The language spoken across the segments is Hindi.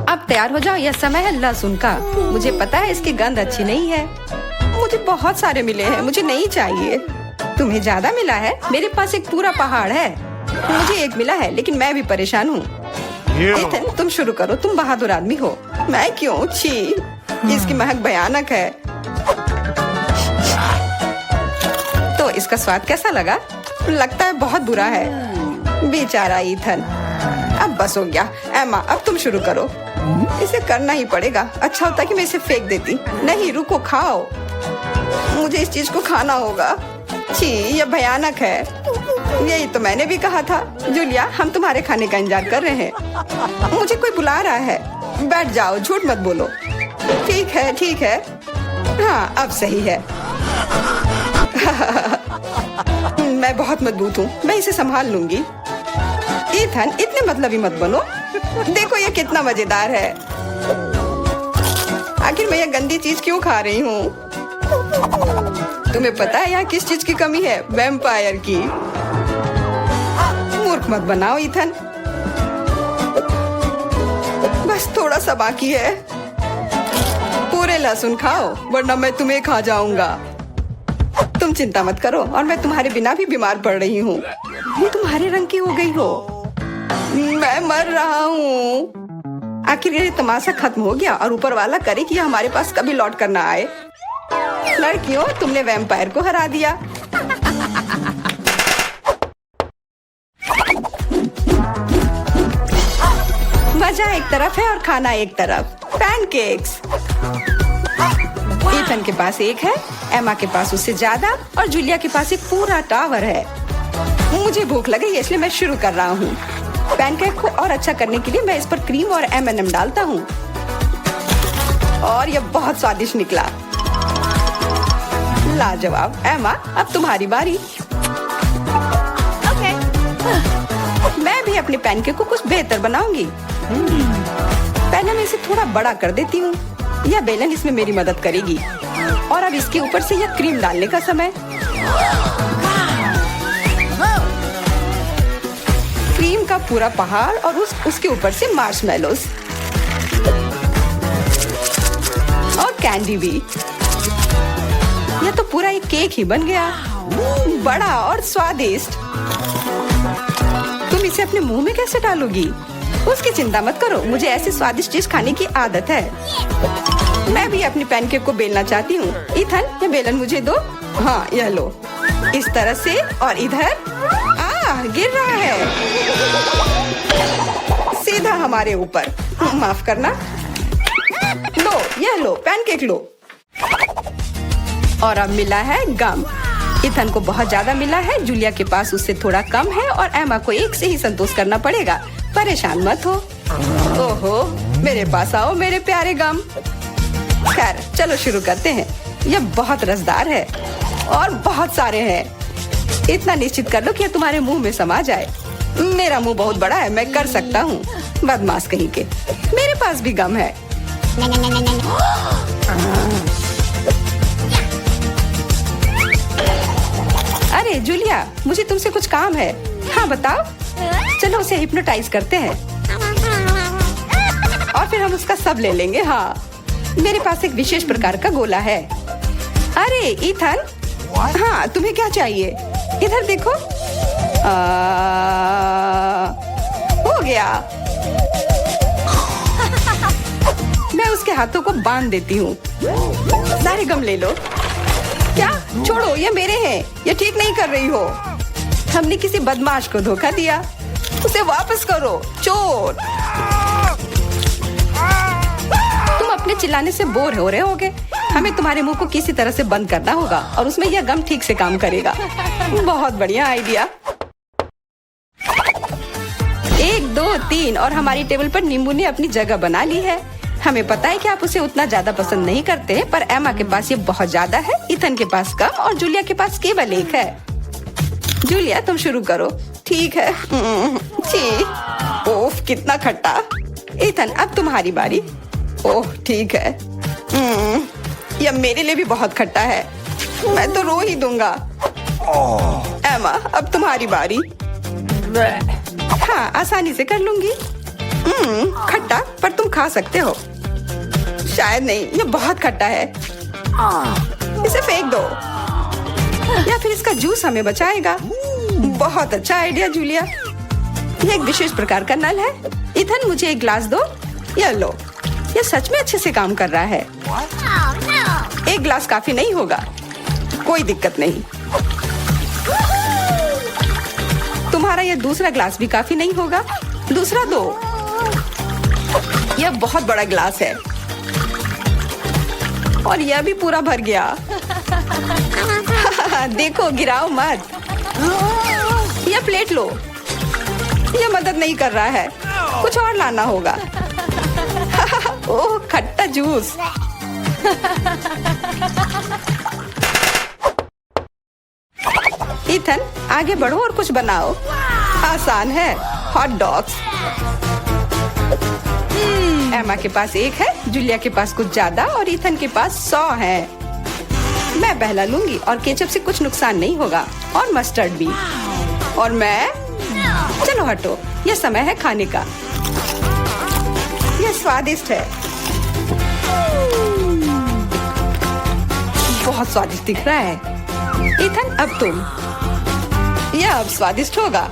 अब तैयार हो जाओ, यह समय है लहसुन का। मुझे पता है इसकी गंध अच्छी नहीं है। मुझे बहुत सारे मिले हैं, मुझे नहीं चाहिए। तुम्हें ज्यादा मिला है? मेरे पास एक पूरा पहाड़ है। मुझे एक मिला है, लेकिन मैं भी परेशान हूँ। इथन, तुम शुरू करो, तुम बहादुर आदमी हो। मैं क्यों? छी, इसकी महक भयानक है। तो इसका स्वाद कैसा लगा? लगता है बहुत बुरा है। बेचारा इथन। अब बस हो गया। एमा, अब तुम शुरू करो। इसे करना ही पड़ेगा। अच्छा होता कि मैं इसे फेंक देती। नहीं, रुको, खाओ। मुझे इस चीज को खाना होगा। छी, यह भयानक है। यही तो मैंने भी कहा था। जूलिया, हम तुम्हारे खाने का इंतजार कर रहे हैं। मुझे कोई बुला रहा है। बैठ जाओ, झूठ मत बोलो। ठीक है, ठीक है। हाँ, अब सही है। मैं बहुत मजबूत हूँ, मैं इसे संभाल लूंगी। इथन, इतने मतलबी मत बनो। देखो ये कितना मजेदार है। आखिर मैं ये गंदी चीज क्यों खा रही हूँ? तुम्हें पता है यहाँ किस चीज की कमी है? वैम्पायर की। मूर्ख मत बनाओ इथन। बस थोड़ा सा बाकी है। पूरे लहसुन खाओ, वरना मैं तुम्हें खा जाऊंगा। तुम चिंता मत करो, और मैं तुम्हारे बिना भी बीमार पड़ रही हूँ। तुम्हारे रंग की हो गई हो। मैं मर रहा हूँ। आखिर ये तमाशा खत्म हो गया, और ऊपर वाला करे कि हमारे पास कभी लौट कर ना आए। लड़कियों, तुमने वैम्पायर को हरा दिया। मजा एक तरफ है और खाना एक तरफ। पैनकेक्स। इथन के पास एक है, एमा के पास उससे ज्यादा, और जूलिया के पास एक पूरा टावर है। मुझे भूख लगी है, इसलिए मैं शुरू कर रहा हूँ। पैनकेक को और अच्छा करने के लिए मैं इस पर क्रीम और M&M डालता हूँ, और यह बहुत स्वादिष्ट निकला। लाजवाब। एमा, अब तुम्हारी बारी। ओके। मैं भी अपने पैनकेक को कुछ बेहतर बनाऊंगी। पहले मैं इसे थोड़ा बड़ा कर देती हूँ। यह बेलन इसमें मेरी मदद करेगी। और अब इसके ऊपर से यह क्रीम डालने का समय। क्रीम का पूरा पहाड़, और उसके ऊपर से मार्शमेलोस और कैंडी भी। यह तो पूरा एक केक ही बन गया, बड़ा और स्वादिष्ट। तुम इसे अपने मुंह में कैसे डालोगी? उसकी चिंता मत करो, मुझे ऐसी स्वादिष्ट चीज खाने की आदत है। मैं भी अपनी पैनकेक को बेलना चाहती हूँ। इथन, ये बेलन मुझे दो। हाँ, यह लो। इस तरह से, और इधर। गिर रहा है सीधा हमारे ऊपर। माफ करना। लो, यह लो, पैनकेक लो। और अब मिला है गम। इथन को बहुत ज्यादा मिला है, जूलिया के पास उससे थोड़ा कम है, और एमा को एक से ही संतोष करना पड़ेगा। परेशान मत हो। ओहो, मेरे पास आओ मेरे प्यारे गम। खैर, चलो शुरू करते हैं। यह बहुत रसदार है, और बहुत सारे हैं। इतना निश्चित कर लो कि यह तुम्हारे मुंह में समा जाए। मेरा मुंह बहुत बड़ा है, मैं कर सकता हूँ। बदमाश कहीं के। मेरे पास भी गम है। अरे जूलिया, मुझे तुमसे कुछ काम है। हाँ, बताओ। चलो उसे हिप्नोटाइज करते हैं, और फिर हम उसका सब ले लेंगे। हाँ, मेरे पास एक विशेष प्रकार का गोला है। अरे इथन, हाँ, तुम्हें क्या चाहिए? इधर देखो। हो गया। मैं उसके हाथों को बांध देती हूँ। सारे गम ले लो। क्या? छोड़ो, ये मेरे हैं। ये ठीक नहीं कर रही हो। हमने किसी बदमाश को धोखा दिया। उसे वापस करो, चोर। तुम अपने चिल्लाने से बोर हो रहे होगे। हमें तुम्हारे मुंह को किसी तरह से बंद करना होगा, और उसमें यह गम ठीक से काम करेगा। बहुत बढ़िया आइडिया। 1, 2, 3, और हमारी टेबल पर नींबू ने अपनी जगह बना ली है। हमें पता है कि आप उसे उतना ज्यादा पसंद नहीं करते, पर एमा के पास ये बहुत ज्यादा है, इथन के पास कम, और जूलिया के पास केवल एक है। जूलिया, तुम शुरू करो। ठीक है। ओह, कितना खट्टा। इथन, अब तुम्हारी बारी। ओह, ठीक है। यह मेरे लिए भी बहुत खट्टा है। मैं तो रो ही दूंगा। एमा, अब तुम्हारी बारी। हाँ, आसानी से कर लूंगी। खट्टा, पर तुम खा सकते हो। शायद नहीं, ये बहुत खट्टा है। इसे फेंक दो या फिर इसका जूस हमें बचाएगा। बहुत अच्छा आइडिया जूलिया। ये एक विशेष प्रकार का नल है। इथन, मुझे एक ग्लास दो। ये लो, ये सच में अच्छे से काम कर रहा है। एक ग्लास काफी नहीं होगा, कोई दिक्कत नहीं। तुम्हारा ये दूसरा ग्लास भी काफी नहीं होगा, दूसरा दो। यह बहुत बड़ा ग्लास है और यह भी पूरा भर गया। देखो, गिराओ मत। यह प्लेट लो। यह मदद नहीं कर रहा है, कुछ और लाना होगा। ओह, खट्टा जूस। इथन, आगे बढ़ो और कुछ बनाओ। आसान है, हॉट डॉग्स। एमा के पास एक है, जूलिया के पास कुछ ज्यादा और इथन के पास 100 है। मैं पहला लूंगी और केचप से कुछ नुकसान नहीं होगा और मस्टर्ड भी। और मैं, चलो हटो, यह समय है खाने का। यह स्वादिष्ट है, बहुत स्वादिष्ट दिख रहा है। इथन, अब तुम। यह अब स्वादिष्ट होगा।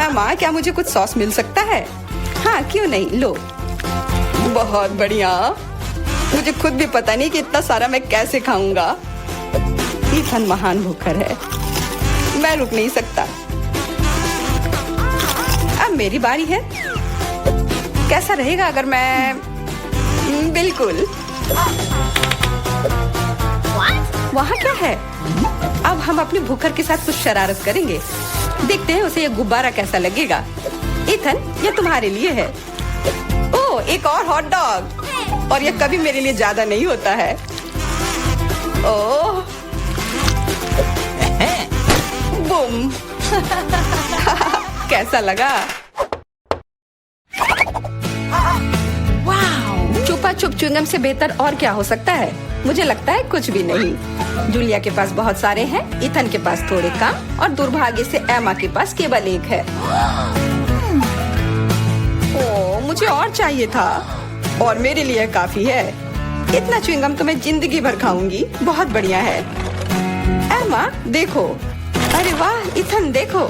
एमा, क्या मुझे कुछ सॉस मिल सकता है? हाँ, क्यों नहीं, लो। बहुत बढ़िया। मुझे खुद भी पता नहीं कि इतना सारा मैं कैसे खाऊंगा। इथन महान भूखर है, मैं रुक नहीं सकता। अब मेरी बारी है। कैसा रहेगा अगर मैं, बिल्कुल। वहाँ क्या है? अब हम अपने भूखर के साथ कुछ शरारत करेंगे। देखते हैं उसे यह गुब्बारा कैसा लगेगा। इथन, यह तुम्हारे लिए है। ओह, एक और हॉट डॉग। और यह कभी मेरे लिए ज्यादा नहीं होता है। ओह, बूम। कैसा लगा? छुपा छुप च्युइंगम से बेहतर और क्या हो सकता है? मुझे लगता है कुछ भी नहीं। जूलिया के पास बहुत सारे हैं, इथन के पास थोड़े कम और दुर्भाग्य से एमा के पास केवल एक है। ओह, मुझे और चाहिए था और मेरे लिए काफी है। इतना च्युइंगम तो मैं जिंदगी भर खाऊंगी। बहुत बढ़िया है। एमा, देखो। अरे वाह, इथन देखो।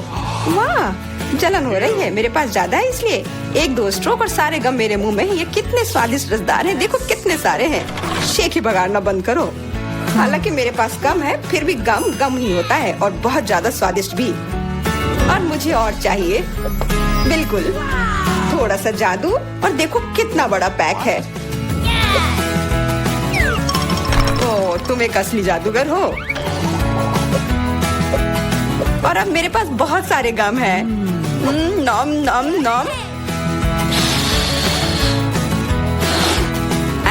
वाह, जलन हो रही है। मेरे पास ज्यादा है इसलिए 1-2 स्ट्रोक और सारे गम मेरे मुंह में। ये कितने स्वादिष्ट रसदार हैं। देखो कितने सारे हैं। शेख ही बगाड़ना बंद करो। हालांकि मेरे पास कम है, फिर भी गम गम ही होता है और बहुत ज्यादा स्वादिष्ट भी। और मुझे और चाहिए। बिल्कुल, थोड़ा सा जादू और देखो कितना बड़ा पैक है। ओह, तुम एक असली जादूगर हो। और अब मेरे पास बहुत सारे गम हैं। नॉम नॉम नॉम।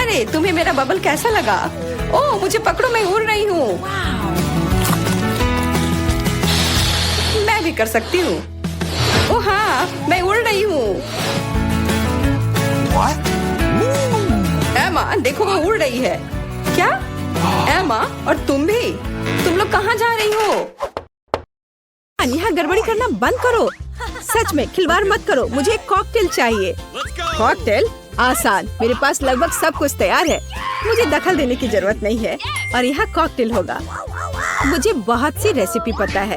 अरे, तुम्हें मेरा बबल कैसा लगा? ओह, मुझे पकड़ो, मैं उड़ रही हूँ। मैं भी कर सकती हूँ। ओह हाँ, मैं उड़ रही हूँ। एमा, देखो वो उड़ रही है। क्या? एमा, और तुम भी? तुम लोग कहाँ जा रही हो? यहाँ गड़बड़ी करना बंद करो। सच में खिलवाड़ मत करो। मुझे एक कॉकटेल चाहिए। कॉकटेल? आसान, मेरे पास लगभग सब कुछ तैयार है। मुझे दखल देने की जरूरत नहीं है और यहाँ कॉकटेल होगा। मुझे बहुत सी रेसिपी पता है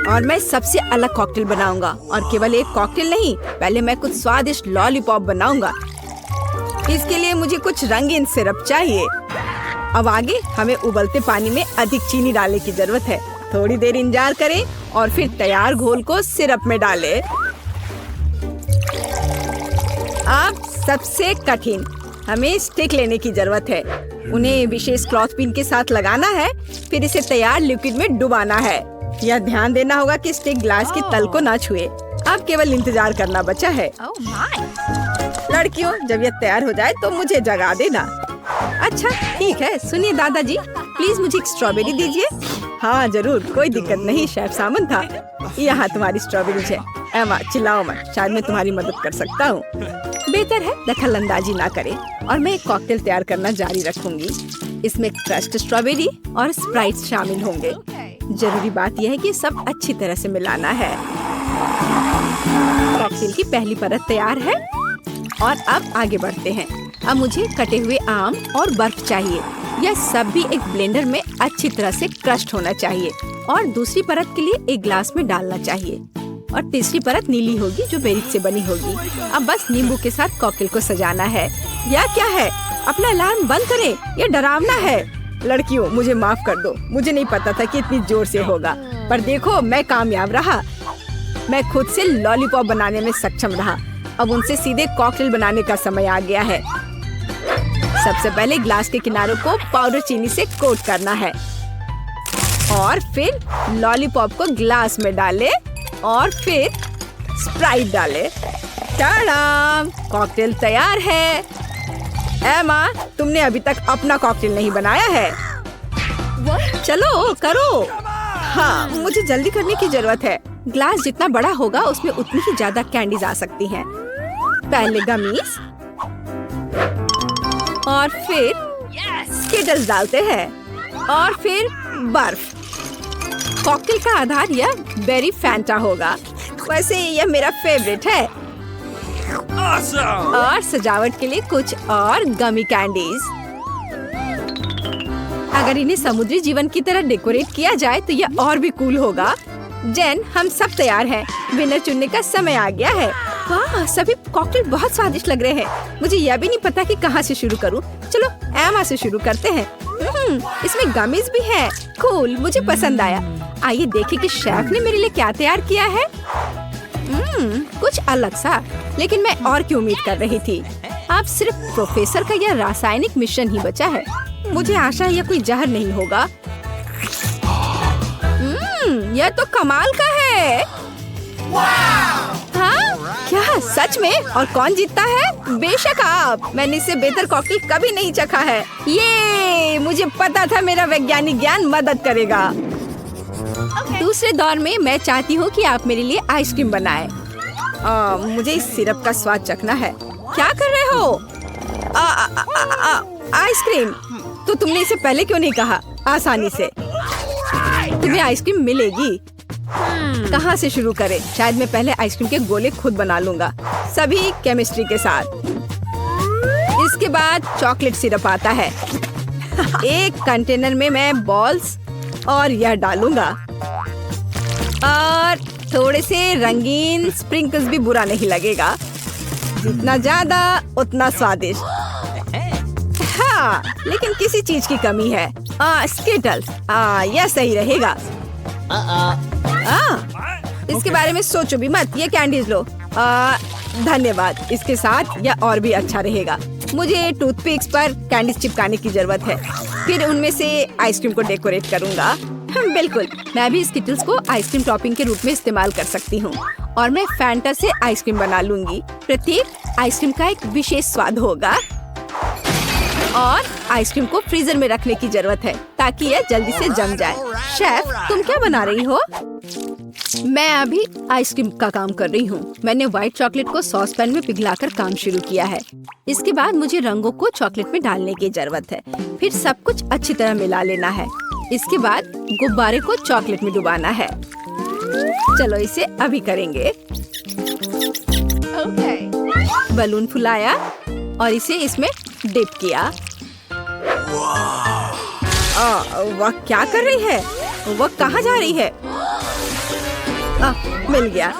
और मैं सबसे अलग कॉकटेल बनाऊंगा। और केवल एक कॉकटेल नहीं, पहले मैं कुछ स्वादिष्ट लॉलीपॉप बनाऊंगा। इसके लिए मुझे कुछ रंगीन सिरप चाहिए। अब आगे हमें उबलते पानी में अधिक चीनी डालने की जरूरत है। थोड़ी देर इंतजार करें और फिर तैयार घोल को सिरप में डालें। अब सबसे कठिन, हमें स्टिक लेने की जरूरत है। उन्हें विशेष क्लॉथ पिन के साथ लगाना है, फिर इसे तैयार लिक्विड में डुबाना है। यह ध्यान देना होगा कि स्टिक ग्लास के तल को ना छुए। अब केवल इंतजार करना बचा है। लड़कियों, जब यह तैयार हो जाए तो मुझे जगा देना। अच्छा ठीक है। सुनिए दादाजी, प्लीज मुझे एक स्ट्रॉबेरी दीजिए। हाँ जरूर, कोई दिक्कत नहीं, शेफ सामन था। यहाँ तुम्हारी स्ट्रॉबेरी है। एमा, चिल्लाओ मत, शायद मैं तुम्हारी मदद कर सकता हूँ। बेहतर है दखल अंदाजी ना करें और मैं एक कॉकटेल तैयार करना जारी रखूंगी। इसमें क्रश्ड स्ट्रॉबेरी और स्प्राइट शामिल होंगे। जरूरी बात यह है कि सब अच्छी तरह से मिलाना है। कॉकटेल की पहली परत तैयार है। और अब आगे बढ़ते हैं। अब मुझे कटे हुए आम और बर्फ चाहिए। यह सब भी एक ब्लेंडर में अच्छी तरह से क्रश्ड होना चाहिए और दूसरी परत के लिए एक ग्लास में डालना चाहिए और तीसरी परत नीली होगी जो बेरीज से बनी होगी। अब बस नींबू के साथ कॉकटेल को सजाना है। यह क्या है? अपना अलार्म बंद करें, यह डरावना है। लड़कियों, मुझे माफ कर दो, मुझे नहीं पता था कि इतनी जोर से होगा, पर देखो मैं कामयाब रहा। मैं खुद से लॉलीपॉप बनाने में सक्षम रहा। अब उनसे सीधे कॉकटेल बनाने का समय आ गया है। सबसे पहले ग्लास के किनारों को पाउडर चीनी से कोट करना है और फिर लॉलीपॉप को ग्लास में डालें और फिर स्प्राइट डालें। टाडाम! कॉकटेल तैयार है। एमा, तुमने अभी तक अपना कॉकटेल नहीं बनाया है। चलो करो। हाँ, मुझे जल्दी करने की जरूरत है। ग्लास जितना बड़ा होगा उसमें उतनी ही ज्यादा कैंडीज आ सकती हैं। पहले गमीज और फिर स्किटल्स डालते हैं और फिर बर्फ। कॉकटेल का आधार यह बेरी फैंटा होगा। वैसे यह मेरा फेवरेट है। और सजावट के लिए कुछ और गमी कैंडीज। अगर इन्हें समुद्री जीवन की तरह डेकोरेट किया जाए तो यह और भी कूल होगा। जेन, हम सब तैयार हैं। विनर चुनने का समय आ गया है। वाह, सभी कॉकटेल बहुत स्वादिष्ट लग रहे हैं। मुझे यह भी नहीं पता कि कहाँ से शुरू करूँ। चलो एमा से शुरू करते हैं। इसमें गमीज भी है। कूल, मुझे पसंद आया। आइए देखें कि शेफ ने मेरे लिए क्या तैयार किया है। कुछ अलग सा, लेकिन मैं और की उम्मीद कर रही थी। अब सिर्फ प्रोफेसर का यह रासायनिक मिश्रण ही बचा है। मुझे आशा है यह कोई जहर नहीं होगा। यह तो कमाल का है। हाँ? क्या सच में? और कौन जीतता है? बेशक आप। मैंने इससे बेहतर कॉकटेल कभी नहीं चखा है। ये मुझे पता था मेरा वैज्ञानिक ज्ञान मदद करेगा। दूसरे दौर में मैं चाहती हूँ कि आप मेरे लिए आइसक्रीम बनाएं। मुझे इस सिरप का स्वाद चखना है। क्या कर रहे हो? आइसक्रीम? तो तुमने इसे पहले क्यों नहीं कहा? आसानी से तुम्हें आइसक्रीम मिलेगी। कहाँ से शुरू करें? शायद मैं पहले आइसक्रीम के गोले खुद बना लूंगा, सभी केमिस्ट्री के साथ। इसके बाद चॉकलेट सिरप आता है। एक कंटेनर में मैं बॉल्स और यह डालूंगा और थोड़े से रंगीन स्प्रिंकल्स भी बुरा नहीं लगेगा। जितना ज्यादा उतना स्वादिष्ट। हाँ, लेकिन किसी चीज की कमी है। स्किटल्स। यह सही रहेगा। इसके बारे में सोचो भी मत। ये कैंडीज लो। धन्यवाद। इसके साथ यह और भी अच्छा रहेगा। मुझे टूथपिक्स पर कैंडीज चिपकाने की जरूरत है। फिर उनमें से आइसक्रीम को डेकोरेट करूंगा। बिल्कुल, मैं भी स्किटल्स को आइसक्रीम टॉपिंग के रूप में इस्तेमाल कर सकती हूँ और मैं फैंटा से आइसक्रीम बना लूंगी। प्रत्येक आइसक्रीम का एक विशेष स्वाद होगा और आइसक्रीम को फ्रीजर में रखने की जरूरत है ताकि यह जल्दी से जम जाए। शेफ, तुम क्या बना रही हो? मैं अभी आइसक्रीम का काम कर रही हूँ। मैंने व्हाइट चॉकलेट को सॉस पैन में पिघलाकर काम शुरू किया है। इसके बाद मुझे रंगों को चॉकलेट में डालने की जरूरत है। फिर सब कुछ अच्छी तरह मिला लेना है। इसके बाद गुब्बारे को चॉकलेट में डुबाना है। चलो इसे अभी करेंगे। बलून फुलाया और इसे इसमें डिप किया। वह क्या कर रही है? वह कहाँ जा रही है? मिल गया।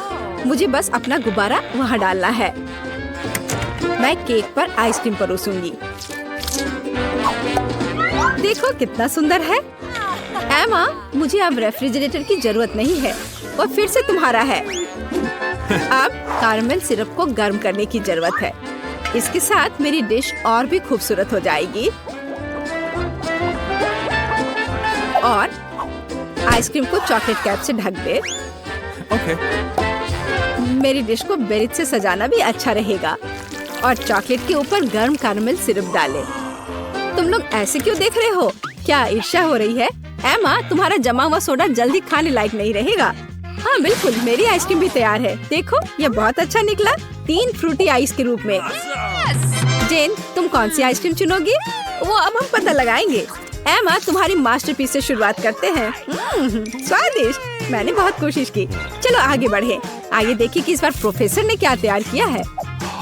मुझे बस अपना गुब्बारा वहाँ डालना है। मैं केक पर आइसक्रीम परोसूंगी। देखो कितना सुंदर है। एमा, मुझे अब रेफ्रिजरेटर की जरूरत नहीं है। वह फिर से तुम्हारा है। अब कैरमेल सिरप को गर्म करने की जरूरत है। इसके साथ मेरी डिश और भी खूबसूरत हो जाएगी। और आइसक्रीम को चॉकलेट कैप से ढक दे। मेरी डिश को बेरीज से सजाना भी अच्छा रहेगा और चॉकलेट के ऊपर गर्म कैरमेल सिरप डालें। तुम लोग ऐसे क्यों देख रहे हो? क्या ईर्ष्या हो रही है? एमा, तुम्हारा जमा हुआ सोडा जल्दी खाने लायक नहीं रहेगा। हाँ बिल्कुल, मेरी आइसक्रीम भी तैयार है। देखो, ये बहुत अच्छा निकला। 3 फ्रूटी आइस के रूप में। जेन, तुम कौन सी आइसक्रीम चुनोगी? वो अब हम पता लगाएंगे। एमा, तुम्हारी मास्टरपीस से शुरुआत करते हैं। स्वादिष्ट। मैंने बहुत कोशिश की। चलो आगे बढ़े। आइए देखिए कि इस बार प्रोफेसर ने क्या तैयार किया है।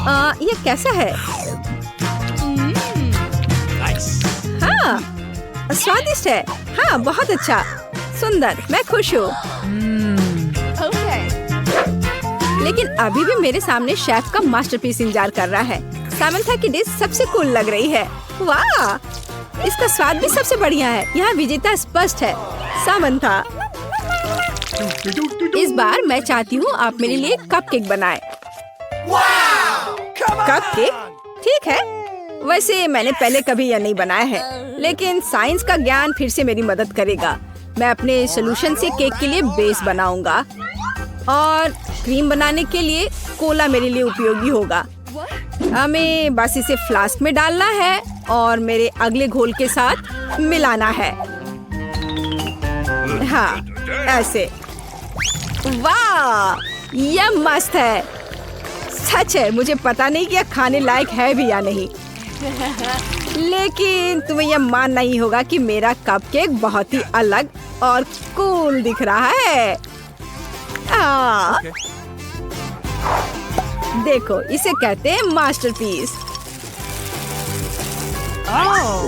ये कैसा है? हाँ, स्वादिष्ट है। हाँ, बहुत अच्छा, सुंदर, मैं खुश हूँ। लेकिन अभी भी मेरे सामने शेफ का मास्टरपीस इंतजार कर रहा है। सामंथा की डिश सबसे कूल लग रही है। वाह, इसका स्वाद भी सबसे बढ़िया है। यहाँ विजेता स्पष्ट है, सामंथा। इस बार मैं चाहती हूँ आप मेरे लिए कपकेक बनाएं। कपकेक? ठीक है। वैसे मैंने पहले कभी यह नहीं बनाया है, लेकिन साइंस का ज्ञान फिर से मेरी मदद करेगा। मैं अपने सोल्यूशन से केक के लिए बेस बनाऊंगा और क्रीम बनाने के लिए कोला मेरे लिए उपयोगी होगा। हमें बस इसे फ्लास्क में डालना है और मेरे अगले घोल के साथ मिलाना है। हाँ, ऐसे। वाह, यह मस्त है। सच है, मुझे पता नहीं कि यह खाने लायक है भी या नहीं, लेकिन तुम्हें यह मानना ही होगा कि मेरा कपकेक बहुत ही अलग और कूल दिख रहा है। देखो, इसे कहते हैं मास्टरपीस।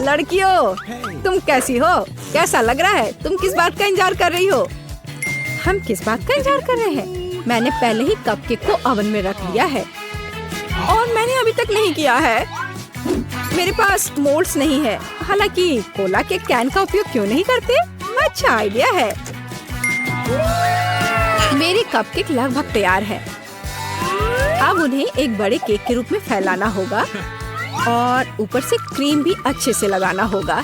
लड़कियों, तुम कैसी हो? कैसा लग रहा है? तुम किस बात का इंतजार कर रही हो? हम किस बात का इंतजार कर रहे हैं? मैंने पहले ही कपकेक को ओवन में रख दिया है और मैंने अभी तक नहीं किया है। मेरे पास मोल्ड्स नहीं है। हालांकि कोला के कैन का उपयोग क्यों नहीं करते? अच्छा आइडिया है। मेरे कपकेक लगभग तैयार है। अब उन्हें एक बड़े केक के रूप में फैलाना होगा और ऊपर से क्रीम भी अच्छे से लगाना होगा।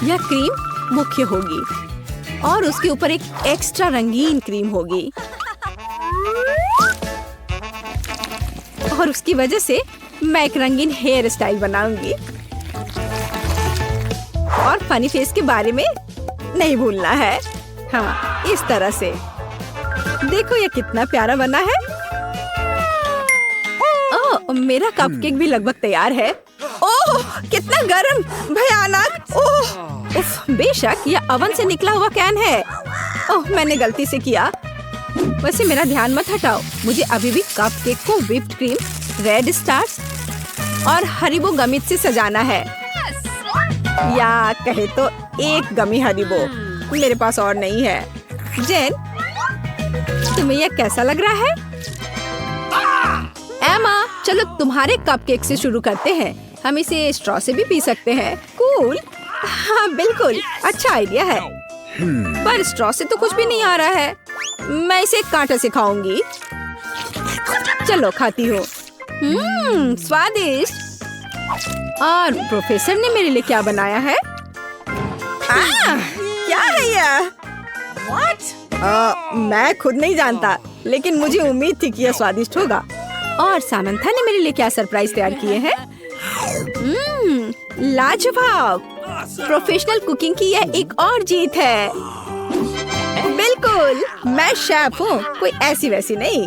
यह क्रीम मुख्य होगी और उसके ऊपर एक एक्स्ट्रा रंगीन क्रीम होगी और उसकी वजह से मैं एक रंगीन हेयर स्टाइल बनाऊंगी। और फनी फेस के बारे में नहीं भूलना है। हाँ, इस तरह से। देखो ये कितना प्यारा बना है। ओह, मेरा कपकेक भी लगभग तैयार है। ओह, कितना गर्म, भयानक। ओह, उफ, बेशक यह ओवन से निकला हुआ कैन है। ओह, मैंने गलती से किया। वैसे मेरा ध्यान मत हटाओ। मुझे अभी भी कपकेक को व्हिप्ड क्रीम, रेड स्टार्स और हरीबो गमित से सजाना है। या कहे तो एक गमी हरीबो। मेरे पास और नहीं है। जेन, तुम्हें यह कैसा लग रहा है? एमा, चलो तुम्हारे कपकेक से शुरू करते हैं। हम इसे स्ट्रॉ से भी पी सकते हैं। कूल। हाँ बिल्कुल, अच्छा आइडिया है। पर स्ट्रॉ से तो कुछ भी नहीं आ रहा है। मैं इसे कांटे से खाऊंगी। चलो खाती हूँ। स्वादिष्ट। और प्रोफेसर ने मेरे लिए क्या बनाया है? क्या है यह? मैं खुद नहीं जानता, लेकिन मुझे उम्मीद थी कि यह स्वादिष्ट होगा। और सामंथा ने मेरे लिए क्या सरप्राइज तैयार किए हैं? लाजवाब। प्रोफेशनल कुकिंग की यह एक और जीत है। बिल्कुल, मैं शेफ हूँ, कोई ऐसी वैसी नहीं।